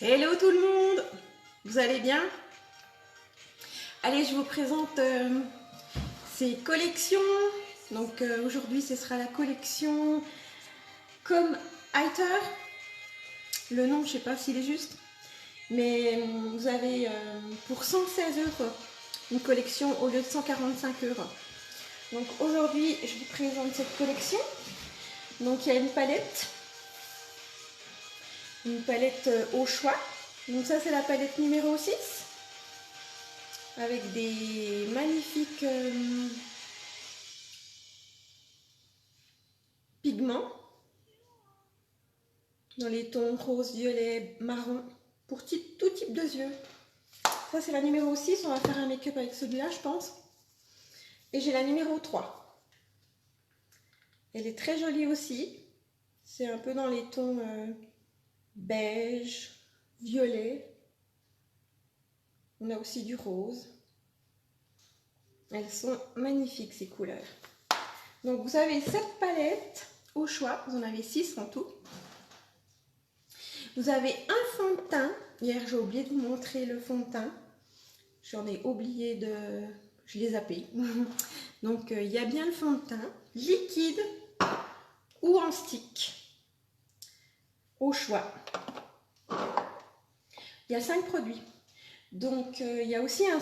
Hello tout le monde, vous allez bien? Allez, je vous présente ces collections. Donc aujourd'hui ce sera la collection Comme Alter. Le nom je sais pas s'il est juste, mais vous avez pour 116 € une collection au lieu de 145 €. Donc aujourd'hui je vous présente cette collection. Donc il y a une palette au choix. Donc ça c'est la palette numéro 6 avec des magnifiques pigments dans les tons rose, violet, marron pour tout type de yeux. Ça c'est la numéro 6, on va faire un make-up avec celui-là je pense. Et j'ai la numéro 3. Elle est très jolie aussi. C'est un peu dans les tons beige, violet. On a aussi du rose. Elles sont magnifiques ces couleurs. Donc vous avez cette palette au choix. Vous en avez 6 en tout. Vous avez un fond de teint. Hier j'ai oublié de vous montrer le fond de teint. J'en ai oublié de... Je l'ai zappé. Donc il y a bien le fond de teint. Liquide ou en stick. Au choix. Il y a 5 produits. Donc il y a aussi un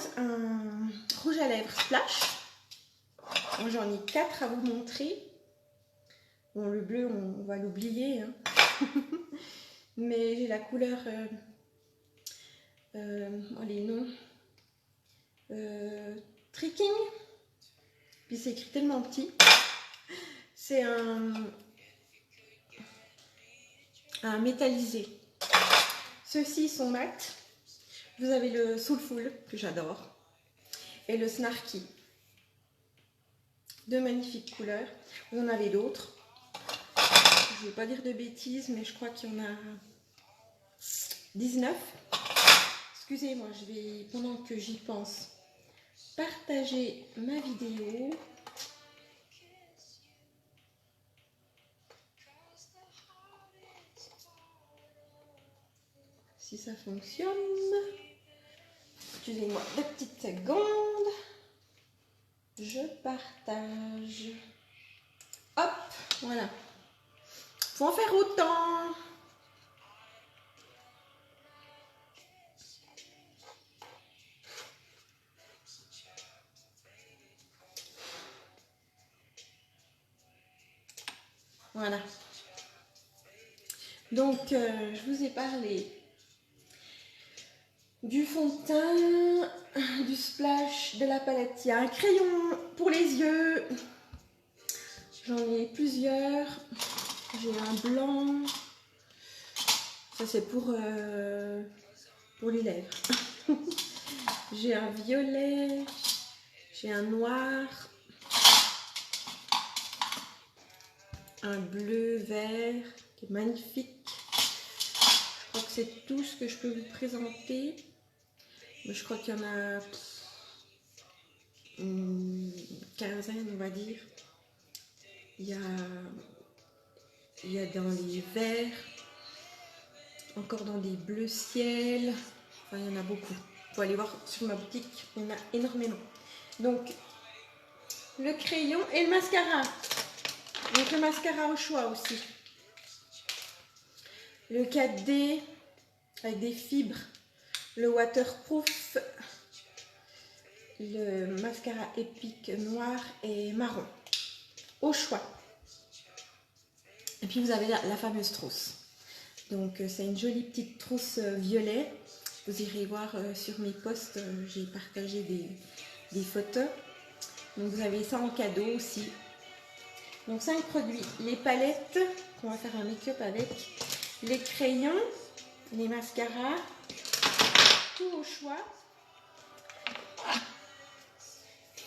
rouge à lèvres splash. Moi j'en ai 4 à vous montrer. Bon, le bleu on va l'oublier. Hein. Mais j'ai la couleur... les noms. Tricking. Puis c'est écrit tellement petit. C'est un métallisé. Ceux-ci sont mat. Vous avez le Soulful que j'adore et le Snarky. Deux magnifiques couleurs. Vous en avez d'autres. Je ne vais pas dire de bêtises, mais je crois qu'il y en a 19. Excusez-moi, je vais, pendant que j'y pense, partager ma vidéo. Si ça fonctionne. Excusez-moi 2 petites secondes. Je partage. Hop, voilà. Faut en faire autant. Voilà. Donc, je vous ai parlé du fond de teint, du splash, de la palette. Il y a un crayon pour les yeux. J'en ai plusieurs. J'ai un blanc. Ça, c'est pour les lèvres. J'ai un violet. J'ai un noir. Un bleu vert qui est magnifique. Je crois que c'est tout ce que je peux vous présenter. Mais je crois qu'il y en a une quinzaine, on va dire. Il y a dans les verts, encore dans des bleus ciel. Enfin, il y en a beaucoup. Il faut aller voir sur ma boutique, il y en a énormément. Donc, le crayon et le mascara. Donc, le mascara au choix aussi. Le 4D avec des fibres. Le waterproof. Le mascara épique noir et marron. Au choix. Et puis, vous avez la fameuse trousse. Donc, c'est une jolie petite trousse violet. Vous irez voir sur mes posts. J'ai partagé des photos. Donc, vous avez ça en cadeau aussi. Donc 5 produits, les palettes qu'on va faire un make-up avec, les crayons, les mascaras, tout au choix,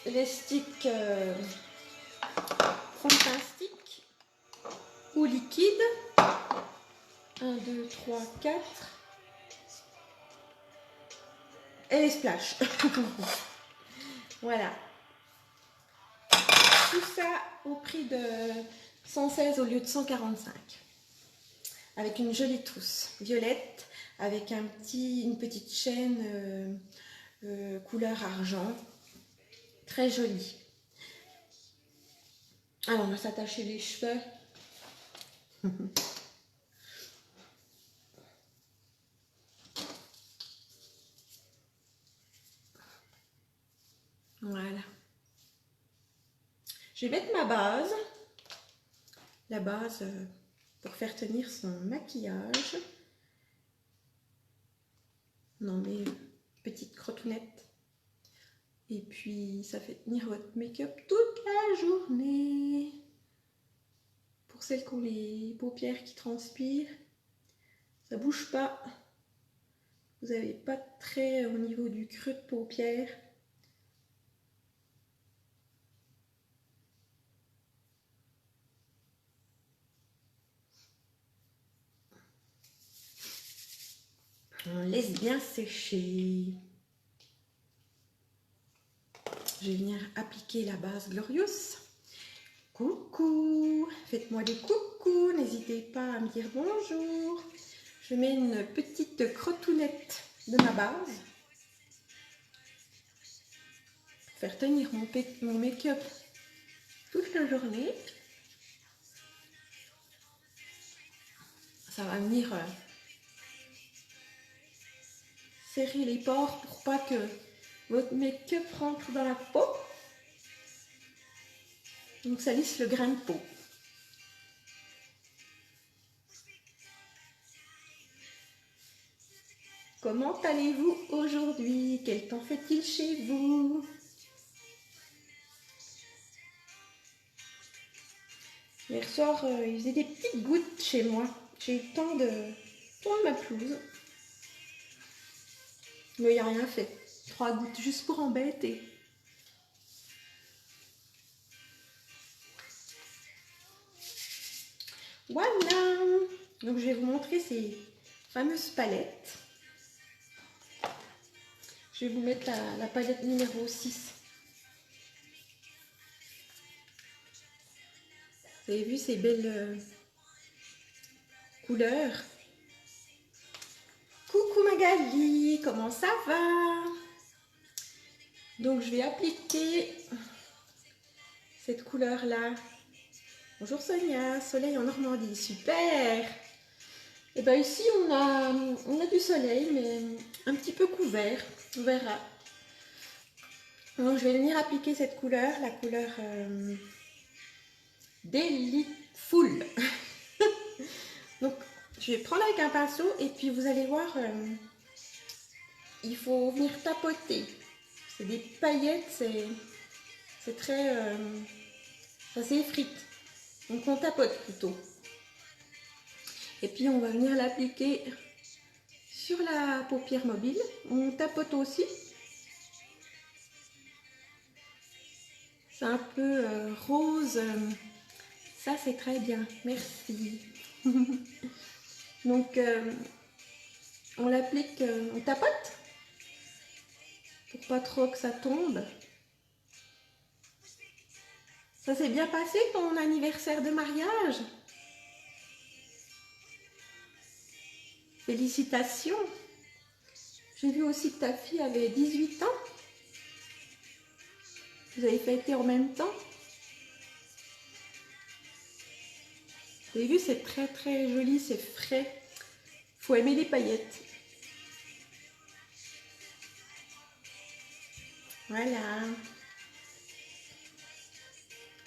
les sticks fond de teint stick ou liquide, 1, 2, 3, 4 et les splash. Voilà. Tout ça au prix de 116 au lieu de 145. avec une jolie trousse violette, avec une petite chaîne couleur argent, très jolie. Alors on va s'attacher les cheveux. Voilà. Je vais mettre ma base. La base pour faire tenir son maquillage. On en met une petite crotounette. Et puis ça fait tenir votre make-up toute la journée. Pour celles qui ont les paupières qui transpirent, ça bouge pas. Vous n'avez pas de trait au niveau du creux de paupière. On laisse bien sécher. Je vais venir appliquer la base Glorious. Coucou, faites-moi des coucous, n'hésitez pas à me dire bonjour. Je mets une petite crotounette de ma base pour faire tenir mon make-up toute la journée. Ça va venir serrer les pores pour pas que votre make-up rentre dans la peau. Donc ça lisse le grain de peau. Comment allez-vous aujourd'hui? Quel temps fait-il chez vous? Hier soir, il faisait des petites gouttes chez moi. J'ai eu le temps de tourner ma pelouse. Mais il n'y a rien fait. 3 gouttes juste pour embêter. Voilà. Donc je vais vous montrer ces fameuses palettes. Je vais vous mettre la palette numéro 6. Vous avez vu ces belles couleurs? Coucou Magali, comment ça va? Donc je vais appliquer cette couleur-là. Bonjour Sonia, soleil en Normandie, super! Et bien ici on a du soleil, mais un petit peu couvert, on verra. Donc je vais venir appliquer cette couleur, la couleur Delightful. Donc je vais prendre avec un pinceau et puis vous allez voir, il faut venir tapoter. C'est des paillettes, c'est très... ça s'effrite. Donc on tapote plutôt. Et puis on va venir l'appliquer sur la paupière mobile. On tapote aussi. C'est un peu rose. Ça c'est très bien. Merci. Donc on l'applique, on tapote. Pour pas trop que ça tombe. Ça s'est bien passé ton anniversaire de mariage? Félicitations! J'ai vu aussi que ta fille avait 18 ans. Vous avez fêté en même temps. Vous avez vu, c'est très très joli, c'est frais. Il faut aimer les paillettes. Voilà.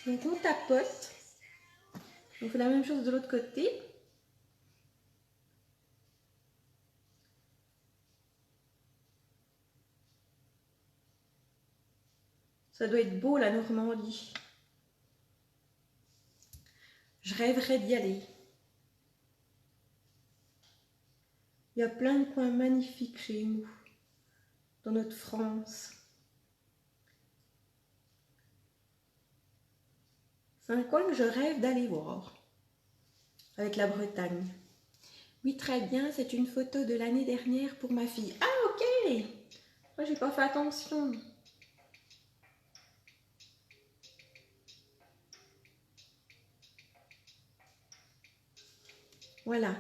Donc on tapote. On fait la même chose de l'autre côté. Ça doit être beau la Normandie. Je rêverais d'y aller. Il y a plein de coins magnifiques chez nous, dans notre France. C'est un coin que je rêve d'aller voir, avec la Bretagne. Oui, très bien, c'est une photo de l'année dernière pour ma fille. Ah, ok! Moi, j'ai pas fait attention. Voilà.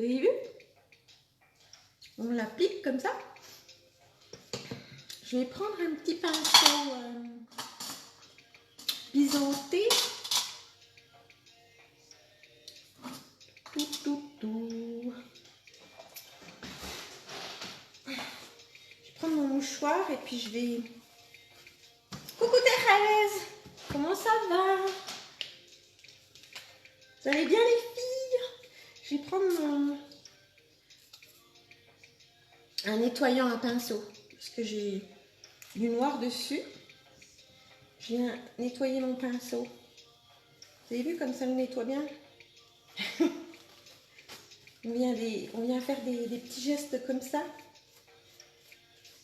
Vous avez vu? On l'applique comme ça. Je vais prendre un petit pinceau biseauté. Tout. Je vais prendre mon mouchoir et puis je vais... Coucou Thérèse! Comment ça va? Vous allez bien les filles? Je vais prendre un nettoyant à pinceau parce que j'ai du noir dessus. Je viens nettoyer mon pinceau. Vous avez vu comme ça le nettoie bien? on vient faire des petits gestes comme ça.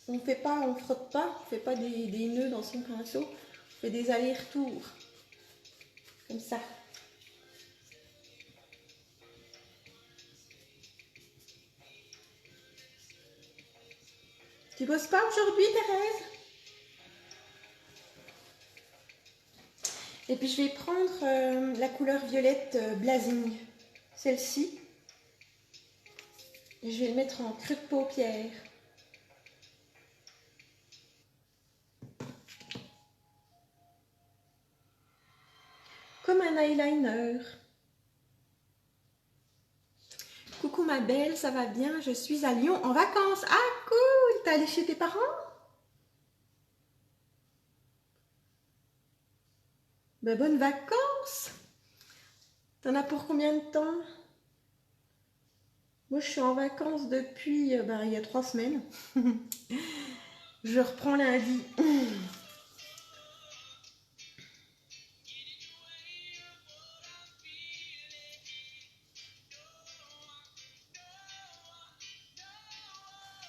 On frotte pas, on fait pas des nœuds dans son pinceau. On fait des allers-retours. Comme ça. Tu bosses pas aujourd'hui, Thérèse? Et puis je vais prendre la couleur violette Blazing. Celle-ci. Et je vais le mettre en creux de paupière. Comme un eyeliner. Coucou ma belle, ça va bien? Je suis à Lyon en vacances. Ah cool! T'es allée chez tes parents? Ben, bonnes vacances! T'en as pour combien de temps? Moi je suis en vacances depuis il y a 3 semaines. Je reprends lundi.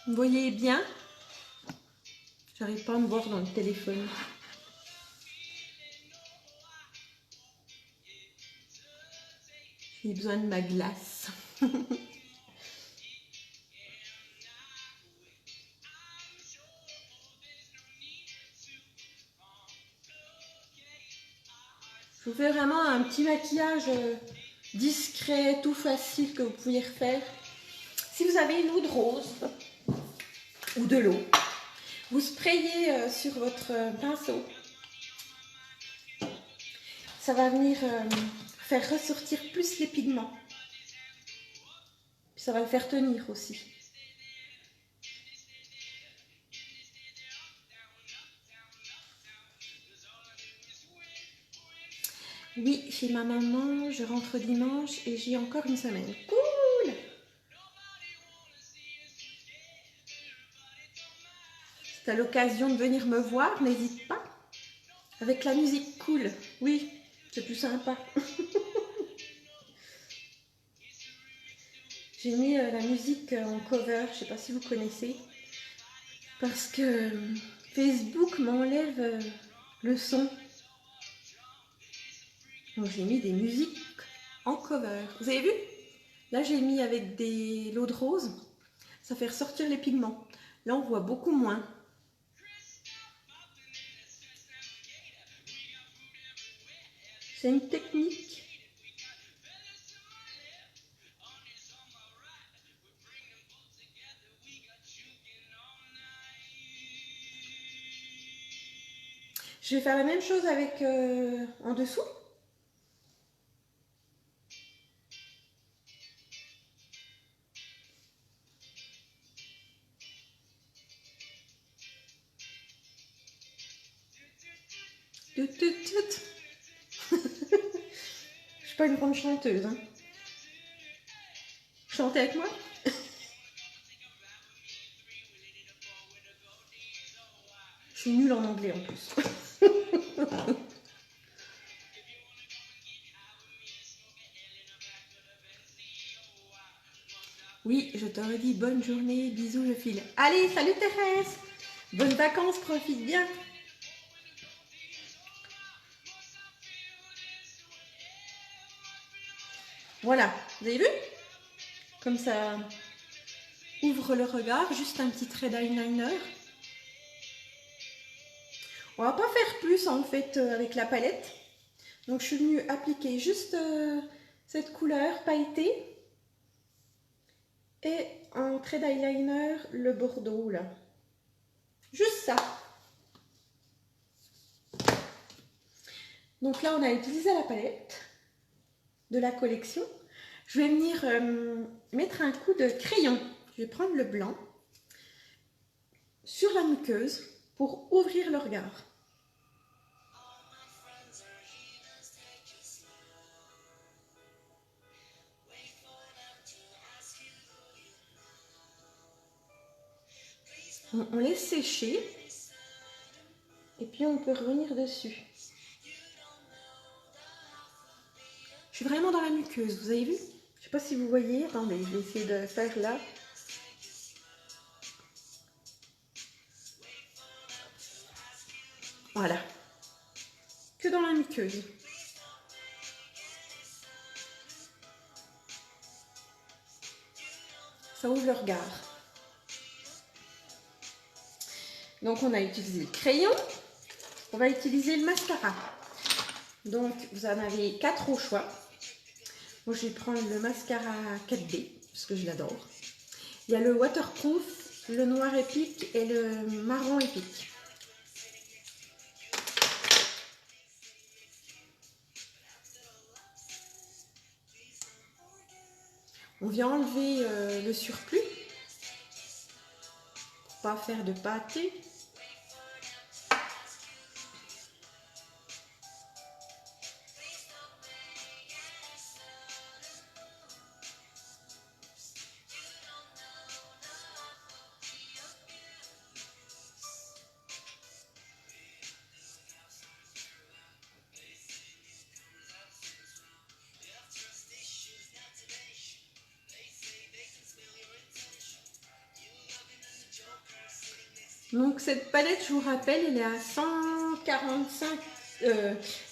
Vous voyez bien? J'arrive pas à me voir dans le téléphone. J'ai besoin de ma glace. Je vous fais vraiment un petit maquillage discret, tout facile que vous pouvez refaire. Si vous avez une eau de rose ou de l'eau, vous sprayez sur votre pinceau. Ça va venir faire ressortir plus les pigments. Puis ça va le faire tenir aussi. Oui, chez ma maman, je rentre dimanche et j'ai encore une semaine. Cool! Si tu as l'occasion de venir me voir, n'hésite pas. Avec la musique cool, oui, c'est plus sympa. J'ai mis la musique en cover, je ne sais pas si vous connaissez. Parce que Facebook m'enlève le son. Donc j'ai mis des musiques en cover. Vous avez vu? Là j'ai mis avec de l'eau de rose. Ça fait ressortir les pigments. Là on voit beaucoup moins. C'est une technique. Je vais faire la même chose avec en dessous. Je suis pas une grande chanteuse. Hein. Chantez avec moi. Je suis nulle en anglais en plus. Oui, je t'aurais dit bonne journée, bisous, je file. Allez, salut Thérèse. Bonnes vacances, profite bien. Voilà, vous avez vu? Comme ça ouvre le regard, juste un petit trait d'eyeliner. On va pas faire plus en fait avec la palette. Donc je suis venue appliquer juste cette couleur pailletée. Et en trait d'eyeliner, le bordeaux là. Juste ça. Donc là, on a utilisé la palette de la collection. Je vais venir mettre un coup de crayon. Je vais prendre le blanc sur la muqueuse pour ouvrir le regard. On laisse sécher et puis on peut revenir dessus. Je suis vraiment dans la muqueuse, vous avez vu? Je ne sais pas si vous voyez. Attendez, je vais essayer de faire là. Voilà. Que dans la muqueuse. Ça ouvre le regard. Donc on a utilisé le crayon. On va utiliser le mascara. Donc vous en avez 4 au choix. Moi je vais prendre le mascara 4B parce que je l'adore. Il y a le waterproof, le noir épique et le marron épique. On vient enlever le surplus pour pas faire de pâté. Donc cette palette, je vous rappelle, elle est à 145,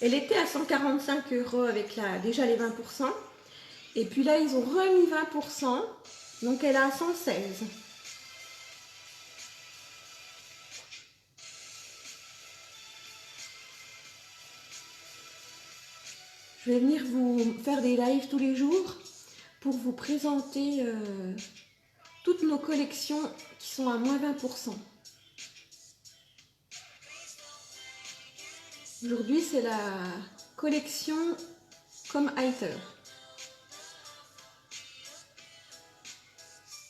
elle était à 145 € avec déjà les 20%. Et puis là, ils ont remis 20%, donc elle est à 116. Je vais venir vous faire des lives tous les jours pour vous présenter toutes nos collections qui sont à moins 20%. Aujourd'hui, c'est la collection Comme Highter.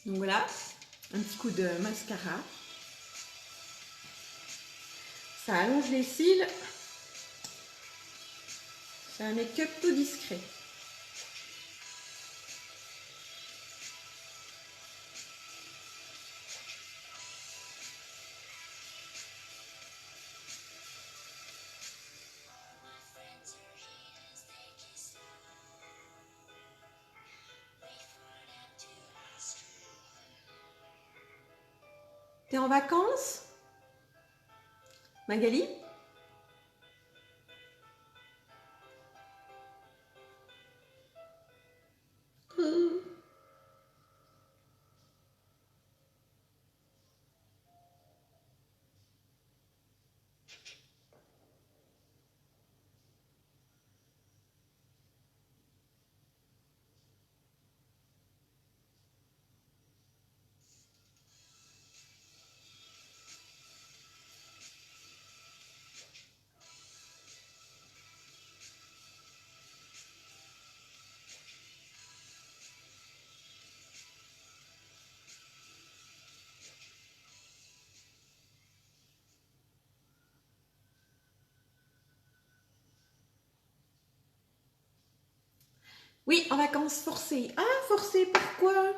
Donc voilà, un petit coup de mascara. Ça allonge les cils. C'est un make-up tout discret. T'es en vacances, Magali? Oui, en vacances forcées. Ah, forcées, pourquoi?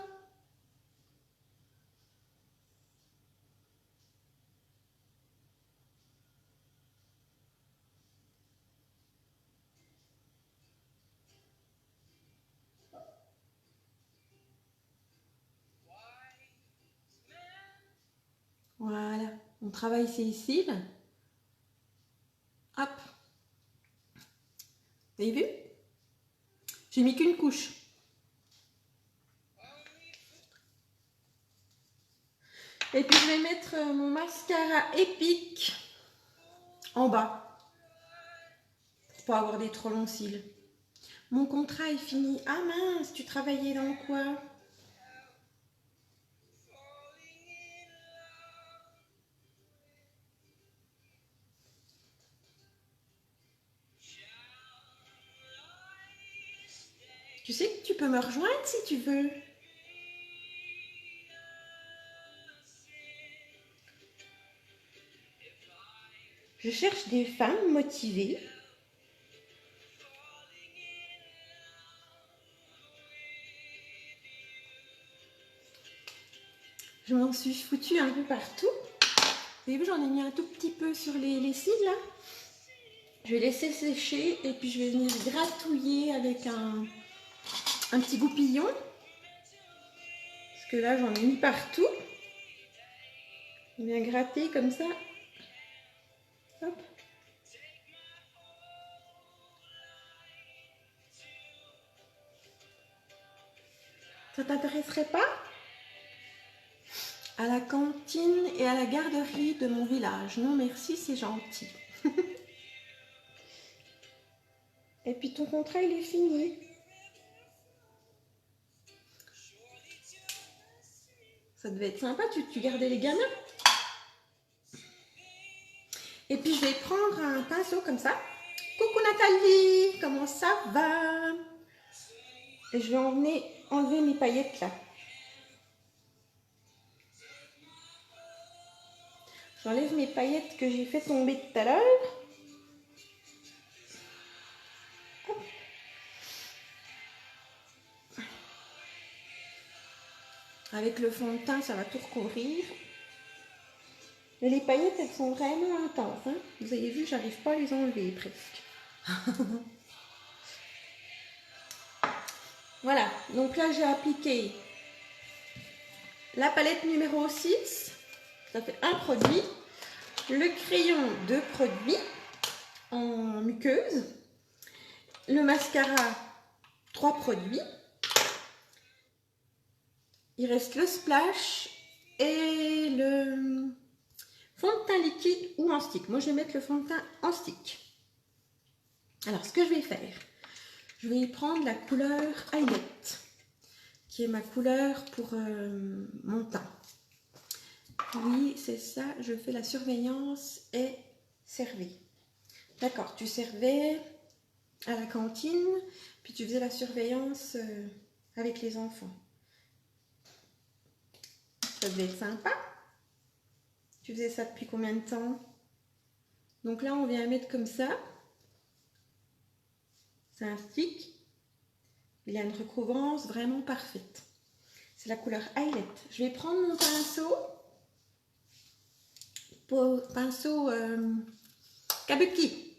Voilà, on travaille ses cils. Hop. Vous avez vu? J'ai mis qu'une couche. Et puis je vais mettre mon mascara épique en bas. Pour pas avoir des trop longs cils. Mon contrat est fini. Ah mince, tu travaillais dans quoi? Tu sais que tu peux me rejoindre si tu veux. Je cherche des femmes motivées. Je m'en suis foutue un peu partout. Vous avez vu, j'en ai mis un tout petit peu sur les cils là. Je vais laisser sécher et puis je vais venir gratouiller avec un petit goupillon. Parce que là, j'en ai mis partout. Je viens gratter comme ça. Hop. Ça t'intéresserait pas? À la cantine et à la garderie de mon village. Non merci, c'est gentil. Et puis ton contrat, il est fini. Ça devait être sympa, tu gardais les gamins. Et puis je vais prendre un pinceau comme ça. Coucou Nathalie, comment ça va? Et je vais enlever mes paillettes là. J'enlève mes paillettes que j'ai fait tomber tout à l'heure. Avec le fond de teint, ça va tout recouvrir. Mais les paillettes, elles sont vraiment intenses. Hein. Vous avez vu, j'arrive pas à les enlever presque. Voilà, donc là j'ai appliqué la palette numéro 6. Ça fait un produit. Le crayon, 2 produits en muqueuse. Le mascara, 3 produits. Il reste le splash et le fond de teint liquide ou en stick. Moi, je vais mettre le fond de teint en stick. Alors, ce que je vais faire, je vais prendre la couleur Highlight, qui est ma couleur pour mon teint. Oui, c'est ça, je fais la surveillance et servez. D'accord, tu servais à la cantine, puis tu faisais la surveillance avec les enfants. Ça devait être sympa. Tu faisais ça depuis combien de temps? Donc là, on vient mettre comme ça. C'est un stick. Il a une recouvrance vraiment parfaite. C'est la couleur Highlight. Je vais prendre mon pinceau Kabuki.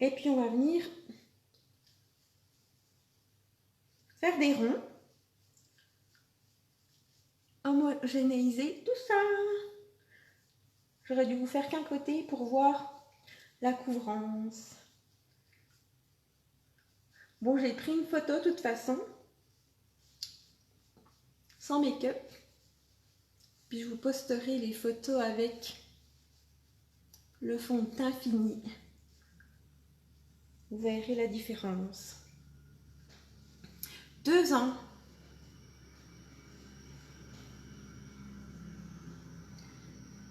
Et puis on va venir faire des ronds. Homogénéiser tout ça. J'aurais dû vous faire qu'un côté pour voir la couvrance. Bon, j'ai pris une photo de toute façon, sans make-up. Puis je vous posterai les photos avec le fond de teint fini. Vous verrez la différence. 2 ans.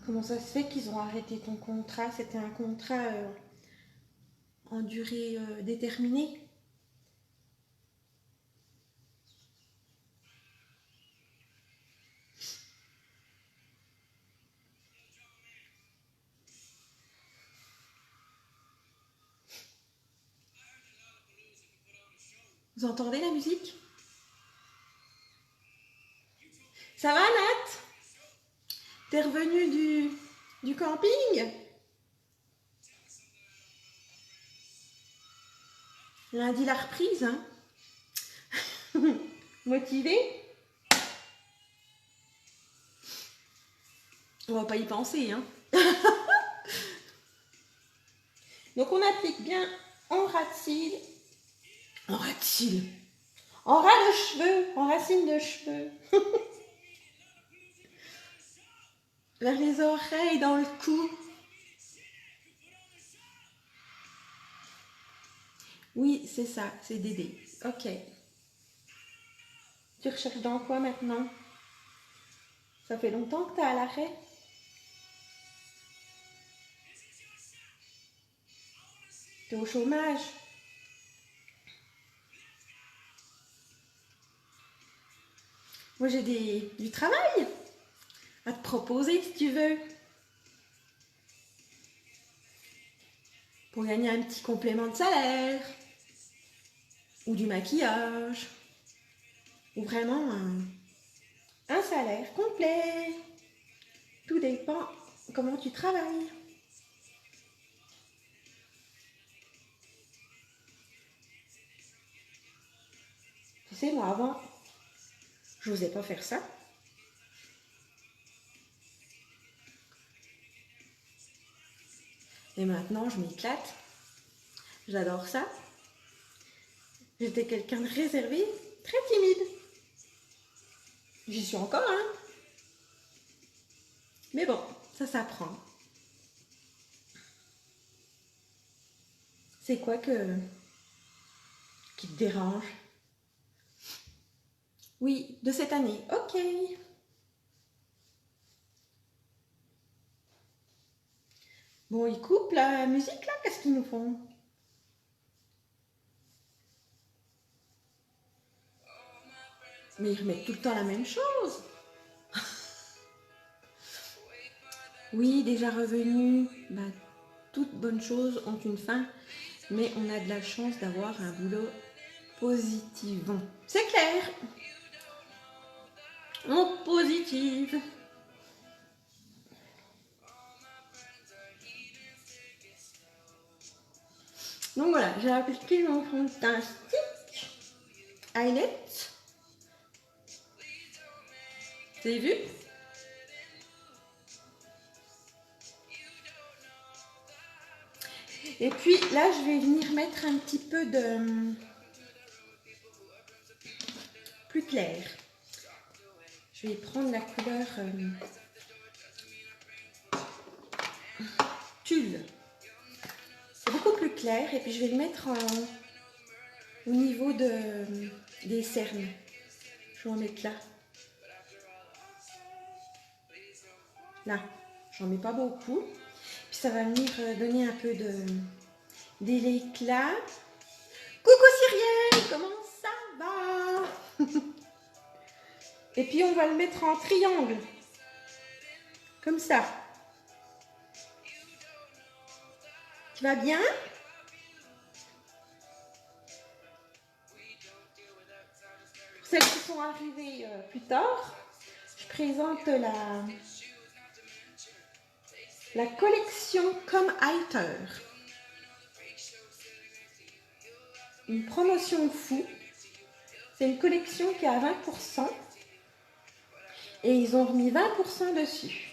Comment ça se fait qu'ils ont arrêté ton contrat? C'était un contrat en durée déterminée? Vous entendez la musique? Ça va, Nat? T'es revenu du camping? Lundi, la reprise, hein? Motivé? On va pas y penser, hein? Donc, on applique bien en ras de cils. En ras de cils. En ras de cheveux. En racine de cheveux. Vers les oreilles, dans le cou. Oui, c'est ça, c'est Dédé. Ok. Tu recherches dans quoi maintenant? Ça fait longtemps que tu es à l'arrêt? Tu es au chômage? Moi, j'ai du travail à te proposer si tu veux. Pour gagner un petit complément de salaire. Ou du maquillage. Ou vraiment un salaire complet. Tout dépend comment tu travailles. Tu sais, moi avant, je n'osais pas faire ça. Et maintenant, je m'éclate. J'adore ça. J'étais quelqu'un de réservé, très timide. J'y suis encore, hein. Mais bon, ça s'apprend. C'est quoi qui te dérange? Oui, de cette année. Ok. Bon, ils coupent la musique là, qu'est-ce qu'ils nous font? Mais ils remettent tout le temps la même chose. Oui, déjà revenu. Bah, toutes bonnes choses ont une fin, mais on a de la chance d'avoir un boulot positivant. C'est clair. On positive. Donc voilà, j'ai appliqué mon fond de teint stick highlight. Vous avez vu? Et puis là, je vais venir mettre un petit peu de plus clair. Je vais prendre la couleur tulle. C'est beaucoup plus clair. Et puis je vais le mettre au niveau des cernes. Je vais en mettre là. Là, j'en mets pas beaucoup. Puis ça va venir donner un peu d'éclat. Coucou Cyrielle, comment ça va? Et puis on va le mettre en triangle. Comme ça. Tu vas bien? Pour celles qui sont arrivées plus tard, je présente la collection Come Highter. Une promotion fou. C'est une collection qui est à 20%. Et ils ont remis 20% dessus.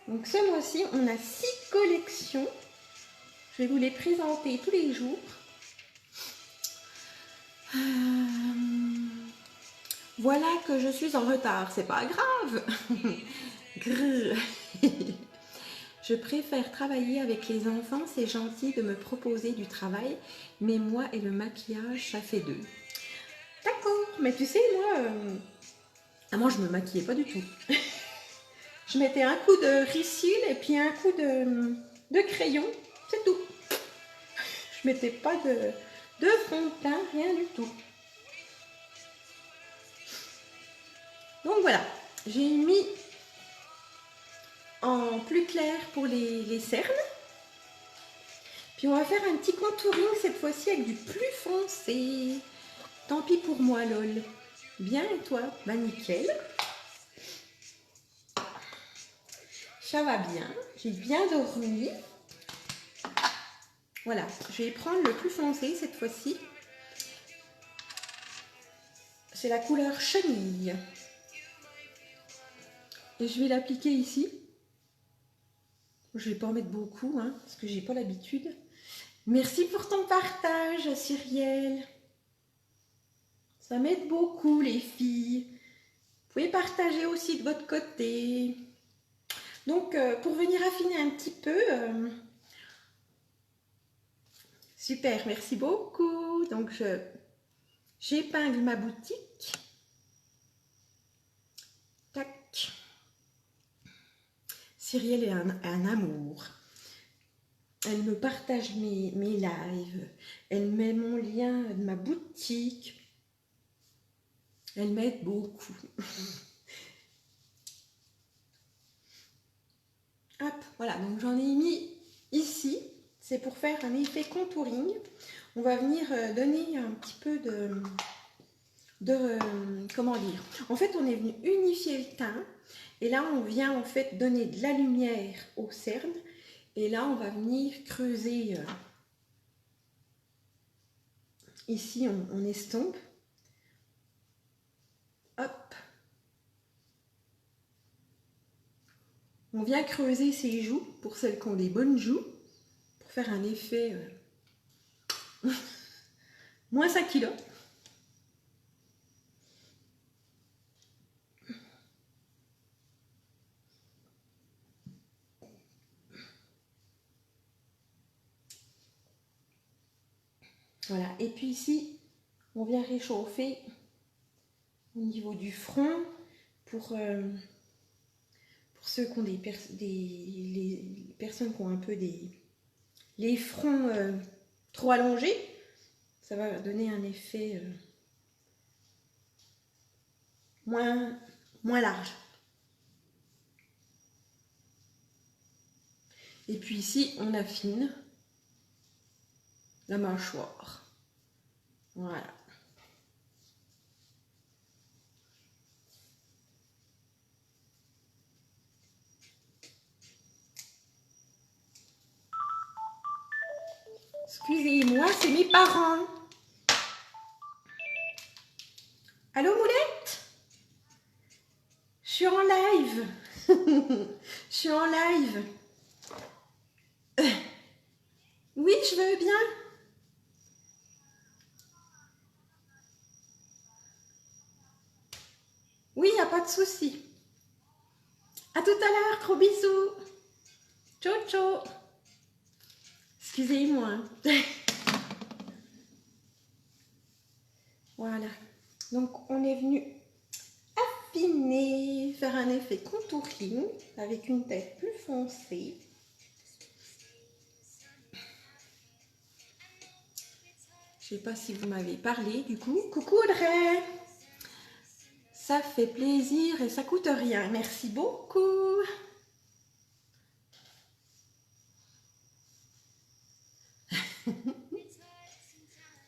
Donc ce mois-ci, on a 6 collections. Je vais vous les présenter tous les jours. Voilà que je suis en retard, c'est pas grave. Je préfère travailler avec les enfants, c'est gentil de me proposer du travail, mais moi et le maquillage, ça fait deux. D'accord, mais tu sais, moi je me maquillais pas du tout. Je mettais un coup de ricil et puis un coup de crayon, c'est tout. Je mettais pas de fond de teint, rien du tout. Donc voilà, j'ai mis en plus clair pour les cernes. Puis on va faire un petit contouring cette fois-ci avec du plus foncé. Tant pis pour moi, lol. Bien et toi? Bah nickel. Ça va bien. J'ai bien dormi. Voilà, je vais prendre le plus foncé cette fois-ci. C'est la couleur chenille. Et je vais l'appliquer ici. Je ne vais pas en mettre beaucoup, hein, parce que j'ai pas l'habitude. Merci pour ton partage, Cyrielle. Ça m'aide beaucoup, les filles. Vous pouvez partager aussi de votre côté. Donc, pour venir affiner un petit peu... super, merci beaucoup. Donc, j'épingle ma boutique. Tac. Cyrielle est un amour. Elle me partage mes lives. Elle met mon lien de ma boutique. Elles m'aident beaucoup. Hop, voilà, donc j'en ai mis ici. C'est pour faire un effet contouring. On va venir donner un petit peu comment dire. En fait, on est venu unifier le teint. Et là, on vient en fait donner de la lumière au cerne. Et là, on va venir creuser. Ici, on estompe. Hop. On vient creuser ses joues pour celles qui ont des bonnes joues. Pour faire un effet moins 5 kilos. Voilà, et puis ici, on vient réchauffer au niveau du front pour ceux qui ont les personnes qui ont un peu les fronts trop allongés. Ça va donner un effet moins large. Et puis ici, on affine la mâchoire. Voilà. Excusez-moi, c'est mes parents. Allô, Moulette? Je suis en live. Je suis en live. Oui, je veux bien. Oui, il n'y a pas de souci. À tout à l'heure, gros bisous. Ciao, ciao. Excusez-moi. Voilà. Donc, on est venu affiner, faire un effet contouring avec une tête plus foncée. Je ne sais pas si vous m'avez parlé du coup. Coucou Audrey. Ça fait plaisir et ça coûte rien. Merci beaucoup. Je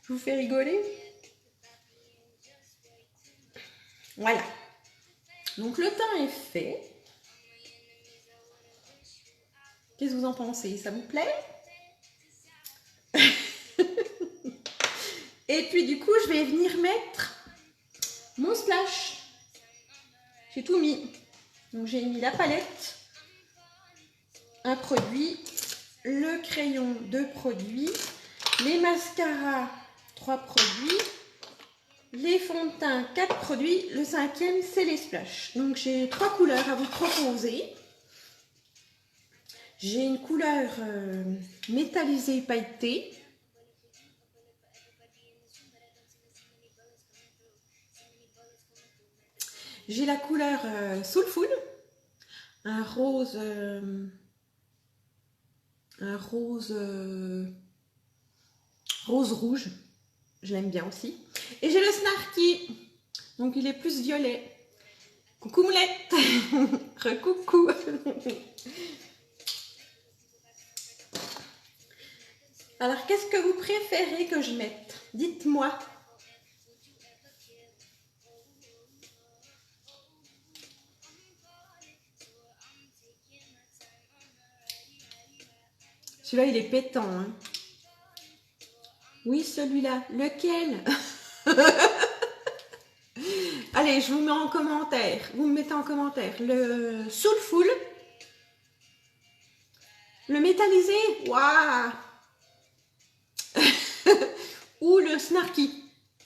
vous fais rigoler. Voilà. Donc le teint est fait. Qu'est-ce que vous en pensez? Ça vous plaît? Et puis du coup, je vais venir mettre mon splash. J'ai tout mis. Donc j'ai mis la palette, un produit, le crayon, 2 produits, les mascaras, 3 produits, les fonds de teint, 4 produits, le 5e c'est les splash. Donc j'ai 3 couleurs à vous proposer. J'ai une couleur métallisée pailletée. J'ai la couleur Soulful, un rose rouge, je l'aime bien aussi. Et j'ai le Snarky, donc il est plus violet. Coucou Moulette. Recoucou. Alors, qu'est-ce que vous préférez que je mette? Dites-moi. Celui-là, il est pétant. Hein. Oui, celui-là. Lequel? Allez, je vous mets en commentaire. Vous me mettez en commentaire. Le Soulful. Le métallisé. Waouh. Ou le Snarky.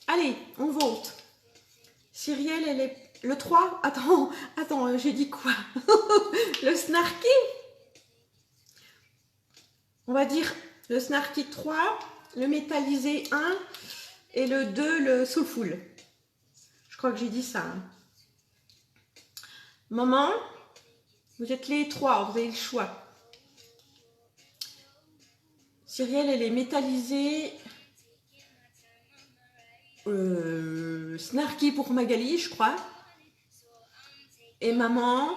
Allez, on vote. Cyrielle, elle est... Le 3. Attends, j'ai dit quoi? Le Snarky. On va dire le Snarky 3, le métallisé 1 et le 2, le Soulful. Je crois que j'ai dit ça. Hein. Maman, vous êtes les 3, vous avez le choix. Cyrielle, elle est métallisée. Snarky pour Magali, je crois. Et maman.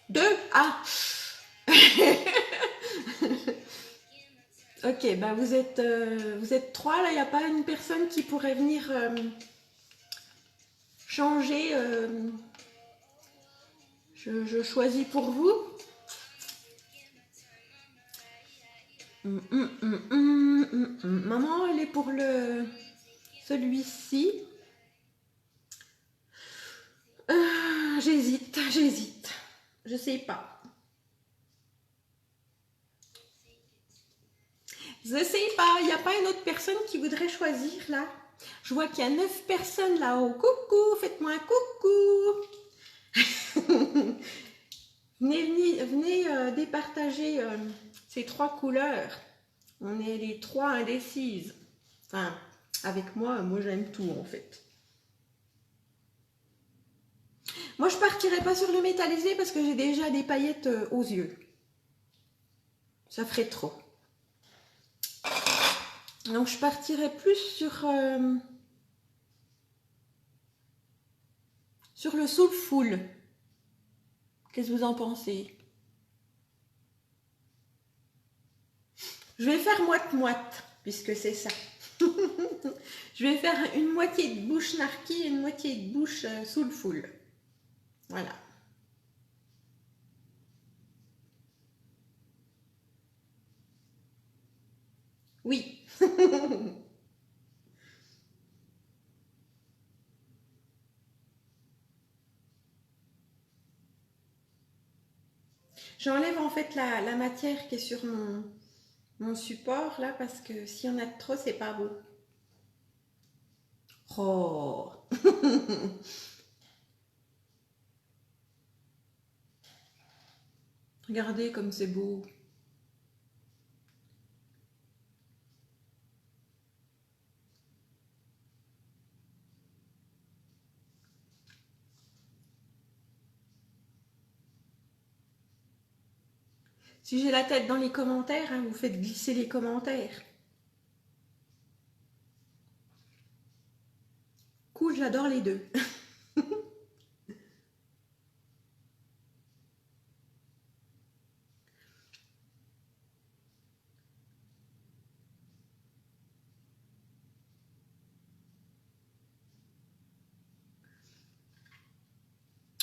2. Ah. Ok, bah vous êtes 3 là, il n'y a pas une personne qui pourrait venir changer. Je choisis pour vous. Maman, elle est pour celui-ci. J'hésite. Je sais pas. Je sais pas, il n'y a pas une autre personne qui voudrait choisir là. Je vois qu'il y a 9 personnes là-haut. Coucou, faites-moi un coucou. Venez départager ces 3 couleurs. On est les 3 indécises. Enfin, avec moi j'aime tout en fait. Moi je partirai pas sur le métallisé parce que j'ai déjà des paillettes aux yeux. Ça ferait trop. Donc je partirai plus sur le soulful. Qu'est-ce que vous en pensez? Je vais faire moite-moite, puisque c'est ça. Je vais faire une moitié de bouche Snarky et une moitié de bouche soulful. Voilà. Oui. J'enlève en fait la matière qui est sur mon support là parce que s'il y en a de trop, c'est pas beau. Oh. Regardez comme c'est beau. Si j'ai la tête dans les commentaires, hein, vous faites glisser les commentaires. Cool, j'adore les deux.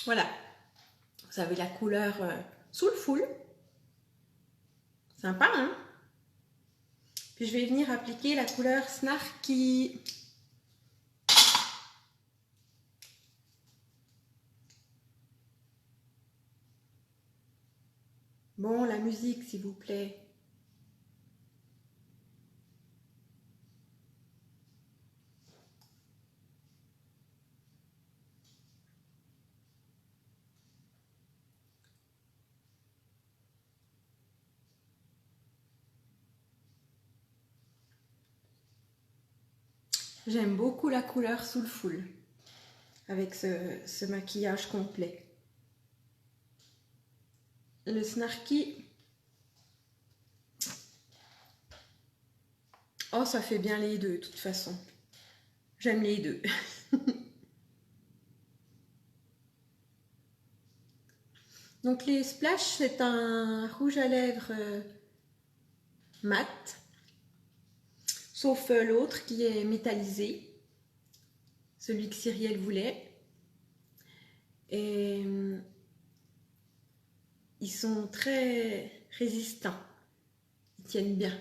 Voilà. Vous avez la couleur soulful. Sympa, hein? Puis je vais venir appliquer la couleur Snarky. Bon, la musique, s'il vous plaît. J'aime beaucoup la couleur soulful avec ce maquillage complet. Le Snarky, oh ça fait bien les deux de toute façon. J'aime les deux. Donc les Splash, c'est un rouge à lèvres mat, sauf l'autre qui est métallisé, celui que Cyrielle voulait. Et ils sont très résistants, ils tiennent bien.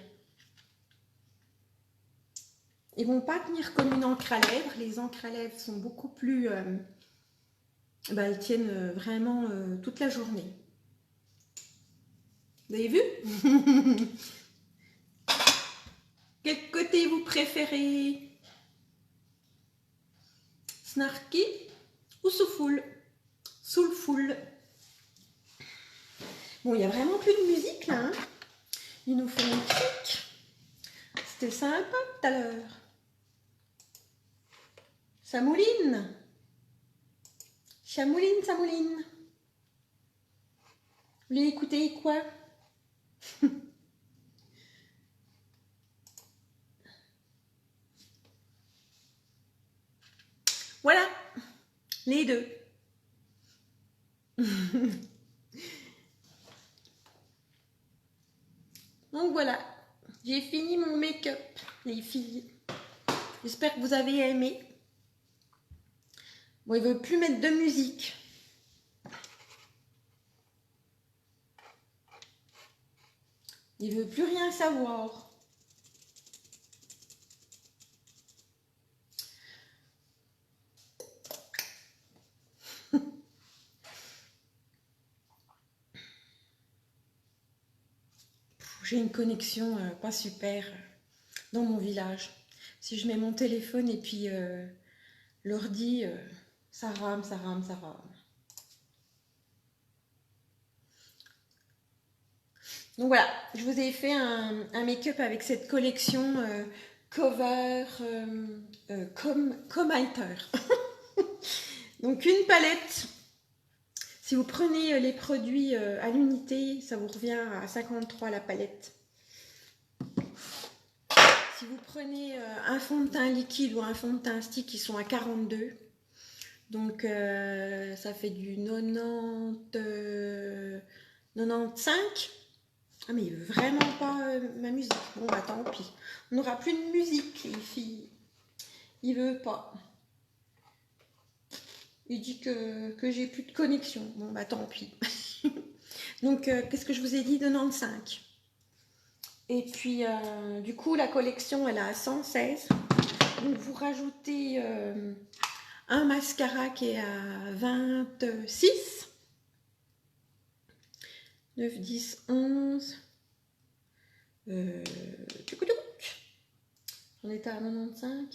Ils vont pas tenir comme une encre à lèvres, les encres à lèvres sont beaucoup plus... elles tiennent vraiment toute la journée. Vous avez vu? Quel côté vous préférez? Snarky ou soulful? Soulful. Bon, il n'y a vraiment plus de musique là. Hein, ils nous font une truc. C'était sympa tout à l'heure. Ça mouline. Ça mouline, ça mouline. Vous voulez écouter quoi? Voilà, les deux. Donc voilà, j'ai fini mon make-up, les filles. J'espère que vous avez aimé. Bon, il ne veut plus mettre de musique. Il ne veut plus rien savoir. J'ai une connexion pas super dans mon village. Si je mets mon téléphone et puis l'ordi, ça rame, ça rame, ça rame. Donc voilà, je vous ai fait un make-up avec cette collection Cover Comiter. Donc une palette. Si vous prenez les produits à l'unité, ça vous revient à 53 la palette. Si vous prenez un fond de teint liquide ou un fond de teint stick, ils sont à 42. Donc ça fait du 95. Ah mais il veut vraiment pas ma musique. Bon bah tant pis. On n'aura plus de musique les filles. Il veut pas. Il dit que j'ai plus de connexion. Bon bah tant pis. Donc qu'est-ce que je vous ai dit? 95. Et puis du coup la collection elle a 116. Donc vous rajoutez un mascara qui est à 26. 9, 10, 11. J'en étais à 95.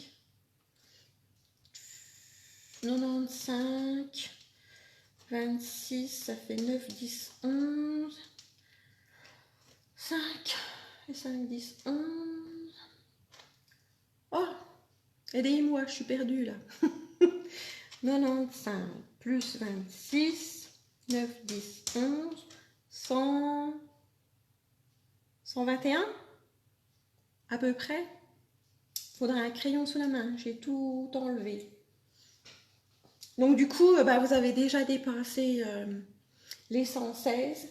95. 26, ça fait 9, 10, 11. 5. Et 5, 10, 11. Oh, aidez-moi, je suis perdue là. 95 plus 26. 9, 10, 11. 100. 121 à peu près. Faudrait un crayon sous la main, j'ai tout enlevé. Donc du coup, vous avez déjà dépassé les 116.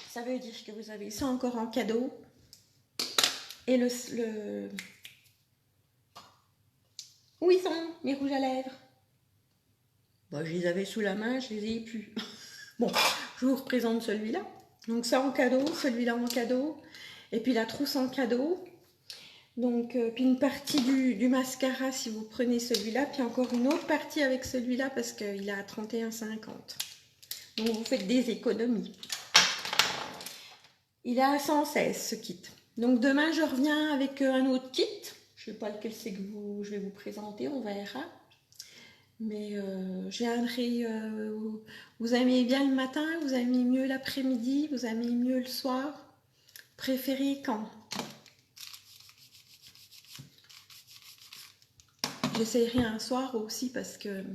Ça veut dire que vous avez ça encore en cadeau. Et où ils sont, mes rouges à lèvres? Bon, je les avais sous la main, je les ai plus. Bon, je vous représente celui-là. Donc ça en cadeau, celui-là en cadeau. Et puis la trousse en cadeau. Donc, puis une partie du mascara si vous prenez celui-là. Puis encore une autre partie avec celui-là parce qu'il est à 31,50. Donc vous faites des économies. Il est à 116 ce kit. Donc demain je reviens avec un autre kit. Je ne sais pas lequel c'est que je vais vous présenter, on verra. Mais je viendrai, vous aimez bien le matin, vous aimez mieux l'après-midi, vous aimez mieux le soir. Préférez quand? J'essayerai un soir aussi parce que...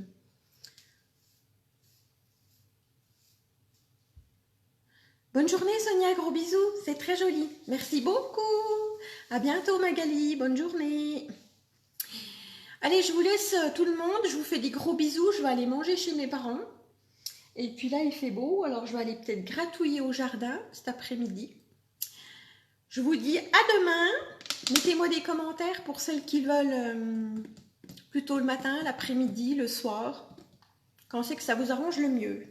Bonne journée Sonia, gros bisous, c'est très joli. Merci beaucoup. À bientôt Magali, bonne journée. Allez, je vous laisse tout le monde, je vous fais des gros bisous, je vais aller manger chez mes parents. Et puis là, il fait beau, alors je vais aller peut-être gratouiller au jardin cet après-midi. Je vous dis à demain. Mettez-moi des commentaires pour celles qui veulent plutôt le matin, l'après-midi, le soir. Quand c'est que ça vous arrange le mieux.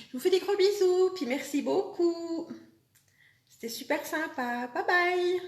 Je vous fais des gros bisous, puis merci beaucoup. C'était super sympa. Bye bye.